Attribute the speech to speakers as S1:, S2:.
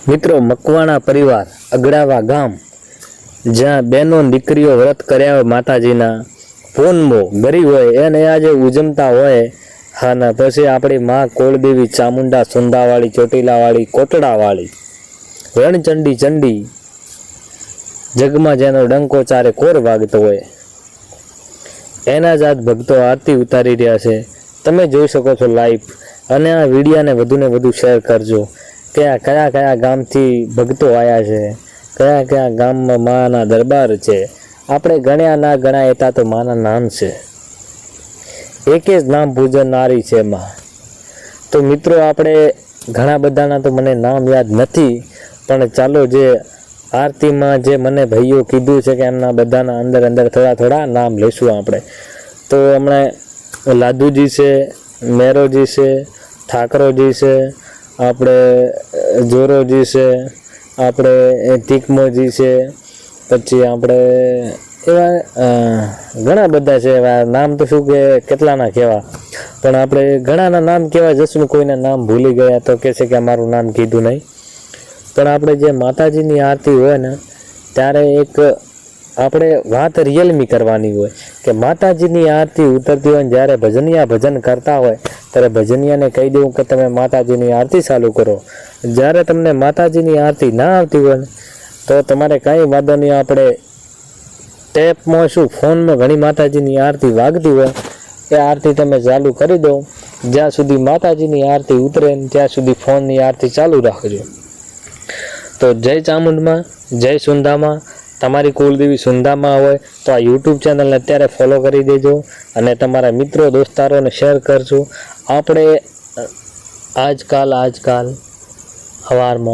S1: મિત્રો, મકવાણા પરિવાર અગડાવા ગામ, જ્યાં બહેનો દીકરીઓ વ્રત કર્યા હોય માતાજીના, પૂનમો ગરીબ હોય એને આજે ઉજમતા હોય. હા ના, પછી આપણી માં કોળદેવી ચામુંડા સુંદાવાળી, ચોટીલાવાળી, કોટડાવાળી, રણચંડી ચંડી, જગમાં જેનો ડંકો ચારે કોર વાગતો હોય, એના જ આજ ભક્તો આરતી ઉતારી રહ્યા છે. તમે જોઈ શકો છો લાઈવ. અને આ વિડીયાને વધુને વધુ શેર કરજો કે આ કયા કયા ગામથી ભક્તો આવ્યા છે, કયા કયા ગામમાં માના દરબાર છે. આપણે ગણ્યા ના ગણાય એટલા તો માના નામ છે. એકે જ નામ પૂજનારી છે માં. તો મિત્રો, આપણે ઘણા બધાના તો મને નામ યાદ નથી, પણ ચાલો જે આરતીમાં જે મને ભાઈઓ કીધું છે કે એમના બધાના અંદર અંદર થોડા થોડા નામ લઈશું આપણે. તો હમણાં લાદુજી છે, મેરોજી છે, ઠાકરોજી છે, આપણે જોરોજી છે, આપણે તીકમોજી છે, પછી આપણે એવા ઘણા બધા છે. એવા નામ તો શું કે કેટલાના કહેવા, પણ આપણે ઘણાના નામ કહેવા જશું, કોઈના નામ ભૂલી ગયા તો કહે છે કે અમારું નામ કીધું નહીં. પણ આપણે જે માતાજીની આરતી હોય ને, ત્યારે એક આપણે વાત રિયલમી કરવાની હોય કે માતાજીની આરતી ઉતરતી હોય ને જ્યારે ભજનિયા ભજન કરતા હોય ત્યારે ભજનિયાને કહી દેવું કે તમે માતાજીની આરતી ચાલુ કરો. જ્યારે તમને માતાજીની આરતી ના આવતી હોય ને તો તમારે કાંઈ વાંધો નહીં, આપણે ટેપમાં શું ફોનમાં ઘણી માતાજીની આરતી વાગતી હોય એ આરતી તમે ચાલુ કરી દો. જ્યાં સુધી માતાજીની આરતી ઉતરે ને ત્યાં સુધી ફોનની આરતી ચાલુ રાખજો. તો જય ચામુંડમાં, જય સુંદામાં. તમારી કુળદેવી સુંદામાં હોય તો આ યુટ્યુબ ચેનલને અત્યારે ફોલો કરી દેજો અને તમારા મિત્રો દોસ્તારોને શેર કરજો. આપણે આજકાલ સવારમાં